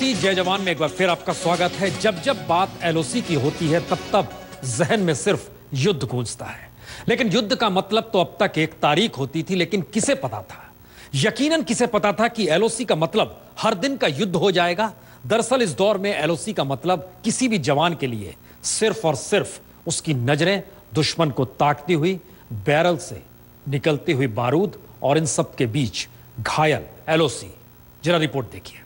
LOC जय जवान में एक बार फिर आपका स्वागत है। जब जब बात एलओसी की होती है तब तब जहन में सिर्फ युद्ध गूंजता है, लेकिन युद्ध का मतलब तो अब तक एक तारीख होती थी। लेकिन किसे पता था, यकीनन किसे पता था कि एलओसी का मतलब हर दिन का युद्ध हो जाएगा। दरअसल इस दौर में एलओसी का मतलब किसी भी जवान के लिए सिर्फ और सिर्फ उसकी नजरें दुश्मन को ताकती हुई, बैरल से निकलती हुई बारूद और इन सब के बीच घायल एलओसी। जरा रिपोर्ट देखिए।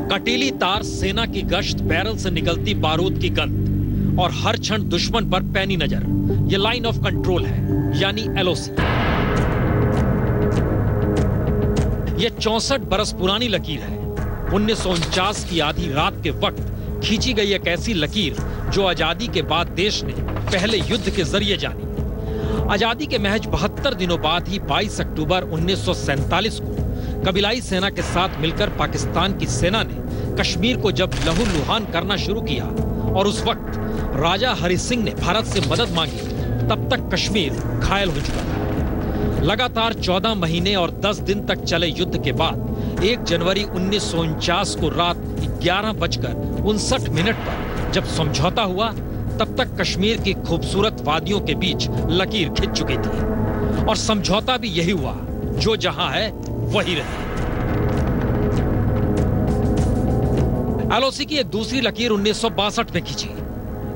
कटीली तार, सेना की गश्त, बैरल से निकलती बारूद की गंध और हर क्षण दुश्मन पर पैनी नजर, यह लाइन ऑफ कंट्रोल है, यानी एलओसी। यह 64 बरस पुरानी लकीर है। 1949 की आधी रात के वक्त खींची गई एक ऐसी लकीर जो आजादी के बाद देश ने पहले युद्ध के जरिए जानी। आजादी के महज 72 दिनों बाद ही 22 अक्टूबर 1947 को कबीलाई सेना के साथ मिलकर पाकिस्तान की सेना ने कश्मीर को जब लहूलुहान करना शुरू किया और उस वक्त राजा हरि सिंह ने भारत से मदद मांगी, तब तक कश्मीर घायल हो चुका था। लगातार 14 महीने और 10 दिन तक चले युद्ध के बाद 1 जनवरी 1949 को रात 11:59 पर जब समझौता हुआ, तब तक कश्मीर की खूबसूरत वादियों के बीच लकीर खिंच चुकी थी और समझौता भी यही हुआ, जो जहां है वही रहे। एलओसी की एक दूसरी लकीर 1962 में खींची।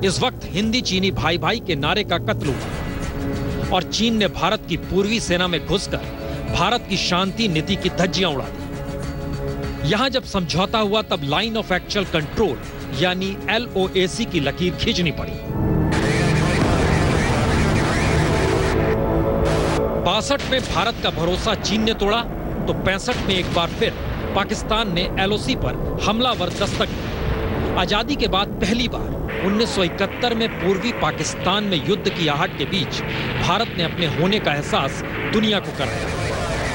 इस वक्त हिंदी चीनी भाई भाई के नारे का कत्ल हुआ और चीन ने भारत की पूर्वी सेना में घुसकर भारत की शांति नीति की धज्जियां उड़ा दी। यहां जब समझौता हुआ तब लाइन ऑफ एक्चुअल कंट्रोल यानी एलओएसी की लकीर खींचनी पड़ी। 62 में भारत का भरोसा चीन ने तोड़ा तो 65 में एक बार फिर पाकिस्तान ने एलओसी पर हमलावर दस्तक दी। आजादी के बाद पहली बार 1971 में पूर्वी पाकिस्तान में युद्ध की आहट के बीच भारत ने अपने होने का एहसास दुनिया को कराया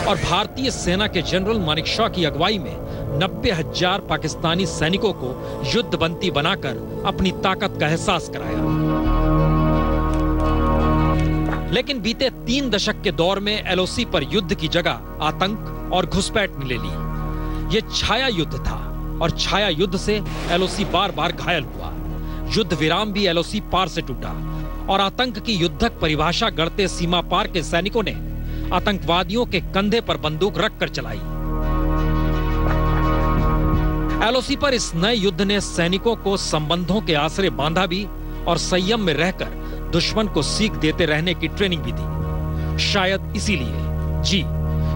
और भारतीय सेना के जनरल मानेकशॉ की अगुवाई में 90,000 पाकिस्तानी सैनिकों को युद्धबंदी बनाकर अपनी ताकत का एहसास कराया। लेकिन बीते 3 दशक के दौर में एलओसी पर युद्ध की जगह आतंक और घुसपैठ ने ले ली। यह छाया युद्ध था और छाया युद्ध से एलओसी बार बार घायल हुआ। युद्ध विराम भी एलओसी पार से टूटा और आतंक की युद्धक परिभाषा गढ़ते सीमा पार के सैनिकों ने आतंकवादियों के कंधे पर बंदूक रखकर चलाई। एलओसी पर इस नए युद्ध ने सैनिकों को संबंधों के आसरे बांधा भी और संयम में रहकर दुश्मन को सीख देते रहने की ट्रेनिंग भी दी।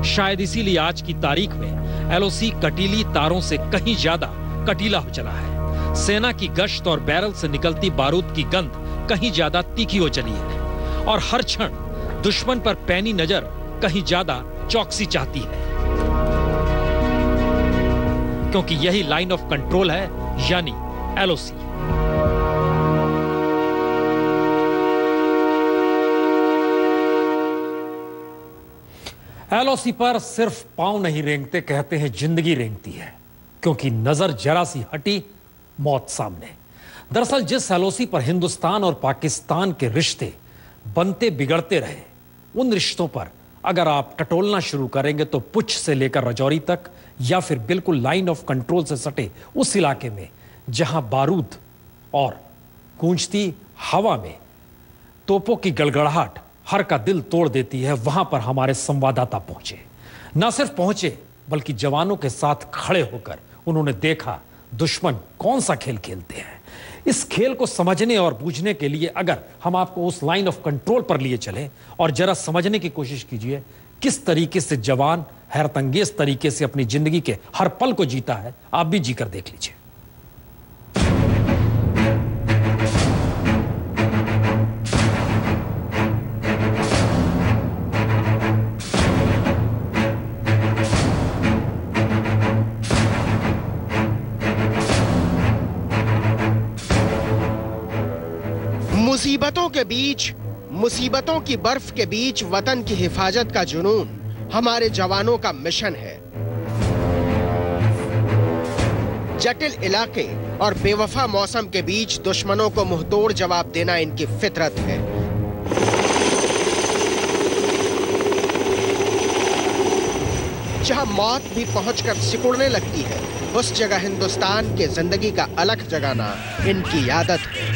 शायद इसीलिए आज की तारीख में एलओसी कटीली तारों से कहीं ज्यादा कटीला हो चला है। सेना की गश्त और बैरल से निकलती बारूद की गंध कहीं ज्यादा तीखी हो चली है और हर क्षण दुश्मन पर पैनी नजर कहीं ज्यादा चौकसी चाहती है, क्योंकि यही लाइन ऑफ कंट्रोल है, यानी एलओसी। एलओसी पर सिर्फ पांव नहीं रेंगते, कहते हैं जिंदगी रेंगती है, क्योंकि नजर जरा सी हटी मौत सामने। दरअसल जिस एलओसी पर हिंदुस्तान और पाकिस्तान के रिश्ते बनते बिगड़ते रहे, उन रिश्तों पर अगर आप टटोलना शुरू करेंगे तो पुंछ से लेकर राजौरी तक या फिर बिल्कुल लाइन ऑफ कंट्रोल से सटे उस इलाके में जहां बारूद और गूंजती हवा में तोपों की गड़गड़ाहट हर का दिल तोड़ देती है, वहां पर हमारे संवाददाता पहुंचे। न सिर्फ पहुंचे बल्कि जवानों के साथ खड़े होकर उन्होंने देखा दुश्मन कौन सा खेल खेलते हैं। इस खेल को समझने और बूझने के लिए अगर हम आपको उस लाइन ऑफ कंट्रोल पर लिए चलें और जरा समझने की कोशिश कीजिए किस तरीके से जवान हैरतअंगेज तरीके से अपनी जिंदगी के हर पल को जीता है, आप भी जीकर देख लीजिए। मुसीबतों के बीच, मुसीबतों की बर्फ के बीच वतन की हिफाजत का जुनून हमारे जवानों का मिशन है। जटिल इलाके और बेवफा मौसम के बीच दुश्मनों को मुंहतोड़ जवाब देना इनकी फितरत है। जहां मौत भी पहुंचकर सिकुड़ने लगती है, उस जगह हिंदुस्तान के जिंदगी का अलग जगाना इनकी आदत है।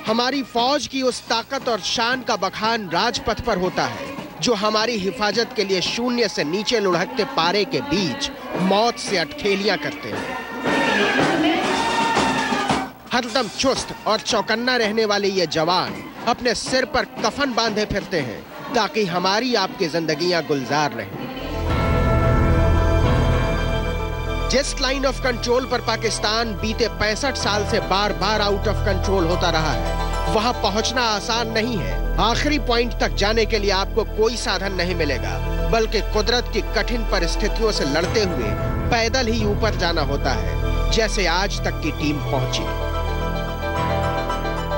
हमारी फौज की उस ताकत और शान का बखान राजपथ पर होता है, जो हमारी हिफाजत के लिए शून्य से नीचे लुढ़कते पारे के बीच मौत से अटखेलियां करते हैं। हरदम चुस्त और चौकन्ना रहने वाले ये जवान अपने सिर पर कफन बांधे फिरते हैं, ताकि हमारी आपकी जिंदगियां गुलजार रहें। जिस लाइन ऑफ कंट्रोल पर पाकिस्तान बीते 65 साल से बार बार आउट ऑफ कंट्रोल होता रहा है, वहां पहुंचना आसान नहीं है। आखिरी पॉइंट तक जाने के लिए आपको कोई साधन नहीं मिलेगा, बल्कि कुदरत की कठिन परिस्थितियों से लड़ते हुए पैदल ही ऊपर जाना होता है, जैसे आज तक की टीम पहुंची।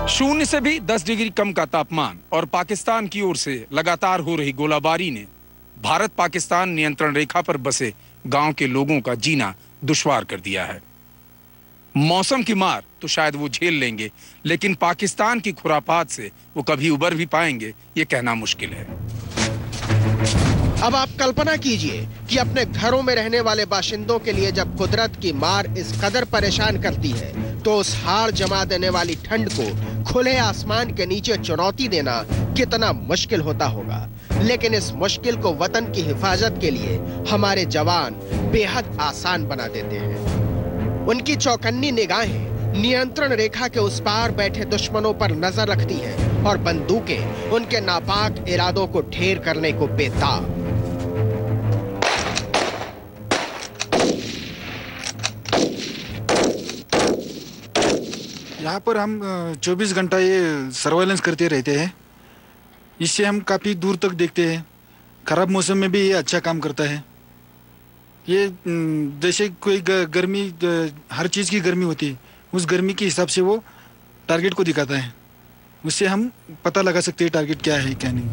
शून्य से भी 10 डिग्री कम का तापमान और पाकिस्तान की ओर से लगातार हो रही गोलाबारी ने भारत पाकिस्तान नियंत्रण रेखा पर बसे गांव के लोगों का जीना दुश्वार कर दिया है। मौसम की मार तो शायद वो झेल लेंगे, लेकिन पाकिस्तान की खुरापात से वो कभी उबर भी पाएंगे, ये कहना मुश्किल है। अब आप कल्पना कीजिए कि अपने घरों में रहने वाले बाशिंदों के लिए जब कुदरत की मार इस कदर परेशान करती है, तो उस हाड़ जमा देने वाली ठंड को खुले आसमान के नीचे चुनौती देना कितना मुश्किल होता होगा। लेकिन इस मुश्किल को वतन की हिफाजत के लिए हमारे जवान बेहद आसान बना देते हैं। उनकी चौकन्नी निगाहें नियंत्रण रेखा के उस पार बैठे दुश्मनों पर नजर रखती हैं और बंदूकें उनके नापाक इरादों को ढेर करने को बेताब। यहाँ पर हम 24 घंटा ये सर्वेलेंस करते रहते हैं। इससे हम काफ़ी दूर तक देखते हैं। खराब मौसम में भी ये अच्छा काम करता है। ये जैसे कोई गर्मी, हर चीज़ की गर्मी होती है, उस गर्मी के हिसाब से वो टारगेट को दिखाता है। उससे हम पता लगा सकते हैं टारगेट क्या है क्या नहीं।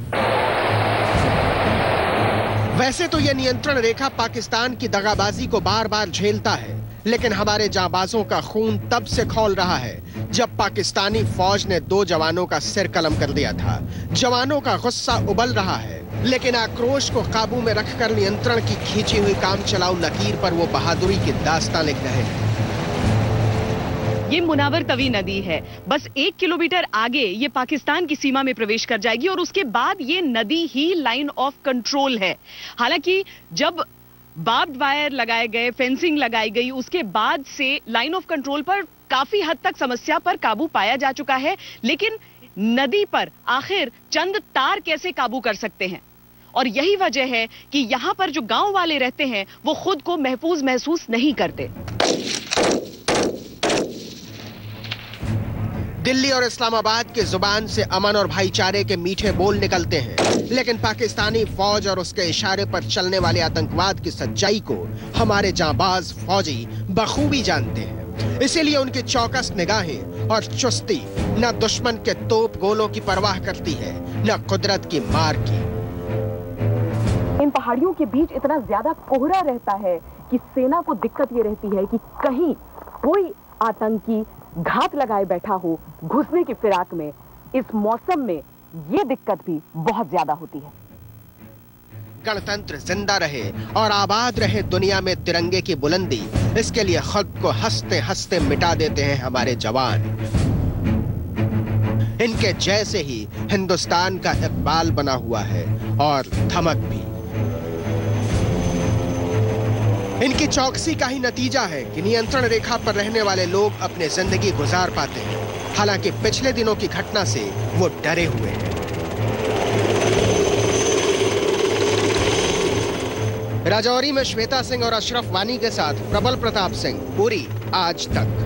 वैसे तो यह नियंत्रण रेखा पाकिस्तान की दगाबाजी को बार बार झेलता है, लेकिन हमारे जांबाजों का खून तब से खौल रहा है जब पाकिस्तानी फौज ने 2 जवानों का सिर कलम कर दिया था। जवानों का गुस्सा उबल रहा है, लेकिन आक्रोश को काबू में रखकर नियंत्रण की खींची हुई काम चलाऊ लकीर पर वो बहादुरी की दास्तां लिख रहे हैं। ये मुनावर तवी नदी है, बस 1 किलोमीटर आगे ये पाकिस्तान की सीमा में प्रवेश कर जाएगी और उसके बाद ये नदी ही लाइन ऑफ कंट्रोल है। हालांकि जब बार्ब्ड वायर लगाए गए, फेंसिंग लगाई गई, उसके बाद से लाइन ऑफ कंट्रोल पर काफी हद तक समस्या पर काबू पाया जा चुका है, लेकिन नदी पर आखिर चंद तार कैसे काबू कर सकते हैं? और यही वजह है कि यहां पर जो गांव वाले रहते हैं वो खुद को महफूज महसूस नहीं करते। दिल्ली और इस्लामाबाद की जुबान से अमन और भाईचारे के मीठे बोल निकलते हैं, लेकिन पाकिस्तानी फौज और उसके इशारे पर चलने वाले आतंकवाद की सच्चाई को हमारे जांबाज फौजी बखूबी जानते हैं। इसीलिए उनकी चौकस निगाहें और चुस्ती न दुश्मन के तोप गोलों की परवाह करती है, न कुदरत की मार की। इन पहाड़ियों के बीच इतना ज्यादा कोहरा रहता है कि सेना को दिक्कत ये रहती है कि कहीं कोई आतंकी घात लगाए बैठा हो घुसने की फिराक में। इस मौसम में ये दिक्कत भी बहुत ज्यादा होती है। गणतंत्र जिंदा रहे और आबाद रहे दुनिया में तिरंगे की बुलंदी, इसके लिए खुद को हंसते हंसते मिटा देते हैं हमारे जवान। इनके जैसे ही हिंदुस्तान का इकबाल बना हुआ है और धमक भी। इनकी चौकसी का ही नतीजा है कि नियंत्रण रेखा पर रहने वाले लोग अपनी जिंदगी गुजार पाते हैं, हालांकि पिछले दिनों की घटना से वो डरे हुए हैं। राजौरी में श्वेता सिंह और अशरफ वानी के साथ प्रबल प्रताप सिंह, पूरी आज तक।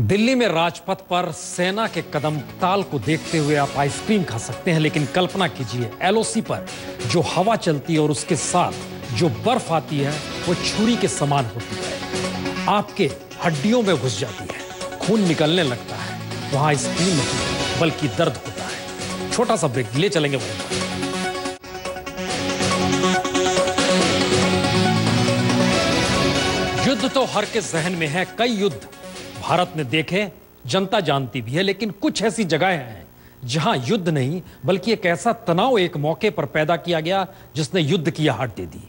दिल्ली में राजपथ पर सेना के कदम ताल को देखते हुए आप आइसक्रीम खा सकते हैं, लेकिन कल्पना कीजिए एलओसी पर जो हवा चलती है और उसके साथ जो बर्फ आती है वो छुरी के समान होती है, आपके हड्डियों में घुस जाती है, खून निकलने लगता है। वहां आइसक्रीम नहीं बल्कि दर्द होता है। छोटा सा ब्रेक ले चलेंगे वहीं। युद्ध तो हर के जहन में है। कई युद्ध भारत ने देखे, जनता जानती भी है, लेकिन कुछ ऐसी जगहें हैं जहां युद्ध नहीं बल्कि एक ऐसा तनाव एक मौके पर पैदा किया गया जिसने युद्ध की आहट दे दी।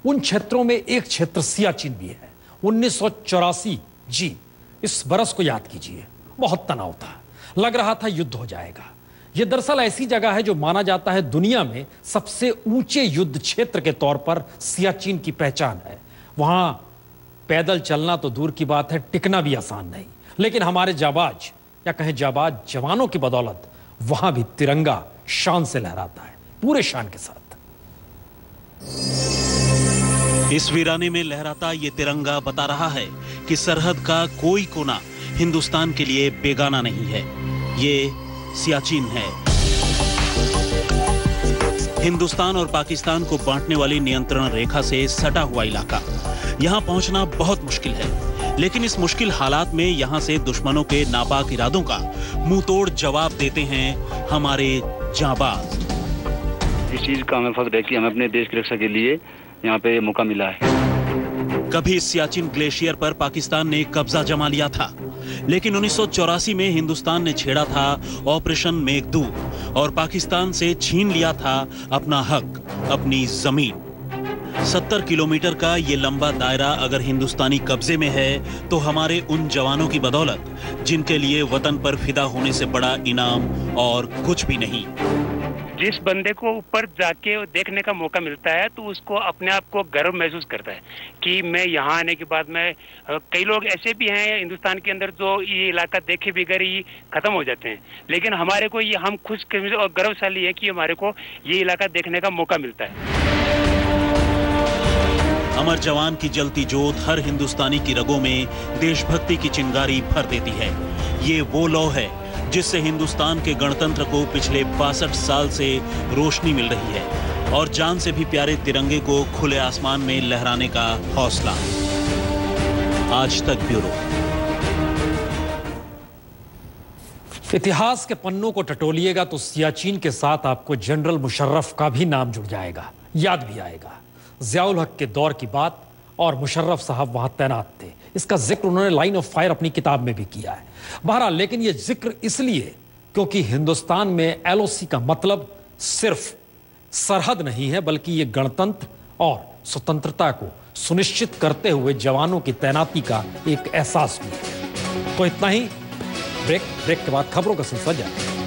उन क्षेत्रों में एक क्षेत्र सियाचिन भी है। 1984 जी, इस बरस को याद कीजिए। बहुत तनाव था, लग रहा था युद्ध हो जाएगा। यह दरअसल ऐसी जगह है जो माना जाता है दुनिया में सबसे ऊंचे युद्ध क्षेत्र के तौर पर सियाचिन की पहचान है। वहां पैदल चलना तो दूर की बात है, टिकना भी आसान नहीं। लेकिन हमारे जाबाज या कहें जाबाज जवानों की बदौलत वहां भी तिरंगा शान से लहराता है, पूरे शान के साथ। इस वीराने में लहराता ये तिरंगा बता रहा है कि सरहद का कोई कोना हिंदुस्तान के लिए बेगाना नहीं है। ये सियाचिन है, हिंदुस्तान और पाकिस्तान को बांटने वाली नियंत्रण रेखा से सटा हुआ इलाका। यहां पहुंचना बहुत मुश्किल है, लेकिन इस मुश्किल हालात में यहां से दुश्मनों के नापाक इरादों का मुंहतोड़ जवाब देते हैं हमारे जाबाज। इस चीज का हमें फख्र है कि हमें अपने देश की रक्षा के लिए यहाँ पे मौका मिला है। कभी सियाचिन ग्लेशियर पर पाकिस्तान ने कब्जा जमा लिया था, लेकिन 1984 में हिंदुस्तान ने छेड़ा था ऑपरेशन मेघदूत और पाकिस्तान से छीन लिया था अपना हक, अपनी जमीन। 70 किलोमीटर का ये लंबा दायरा अगर हिंदुस्तानी कब्जे में है तो हमारे उन जवानों की बदौलत जिनके लिए वतन पर फिदा होने से बड़ा इनाम और कुछ भी नहीं। जिस बंदे को ऊपर जाके देखने का मौका मिलता है तो उसको अपने आप को गर्व महसूस करता है कि मैं यहाँ आने के बाद में, कई लोग ऐसे भी हैं हिंदुस्तान के अंदर जो ये इलाका देखे बगैर ही खत्म हो जाते हैं, लेकिन हमारे को ये, हम खुश और गर्वशाली है कि हमारे को ये इलाका देखने का मौका मिलता है। अमर जवान की जलती जोत हर हिंदुस्तानी की रगों में देशभक्ति की चिंगारी भर देती है। ये वो लौ है जिससे हिंदुस्तान के गणतंत्र को पिछले 62 साल से रोशनी मिल रही है और जान से भी प्यारे तिरंगे को खुले आसमान में लहराने का हौसला। आज तक ब्यूरो। इतिहास के पन्नों को टटोलिएगा तो सियाचिन के साथ आपको जनरल मुशर्रफ का भी नाम जुड़ जाएगा, याद भी आएगा। ज़ियाउल हक के दौर की बात, और मुशर्रफ साहब वहां तैनात थे। इसका जिक्र उन्होंने लाइन ऑफ फायर अपनी किताब में भी किया है। बहरहाल, लेकिन यह जिक्र इसलिए क्योंकि हिंदुस्तान में एलओसी का मतलब सिर्फ सरहद नहीं है, बल्कि यह गणतंत्र और स्वतंत्रता को सुनिश्चित करते हुए जवानों की तैनाती का एक एहसास भी है। तो इतना ही। ब्रेक के बाद खबरों का सिलसिला जारी।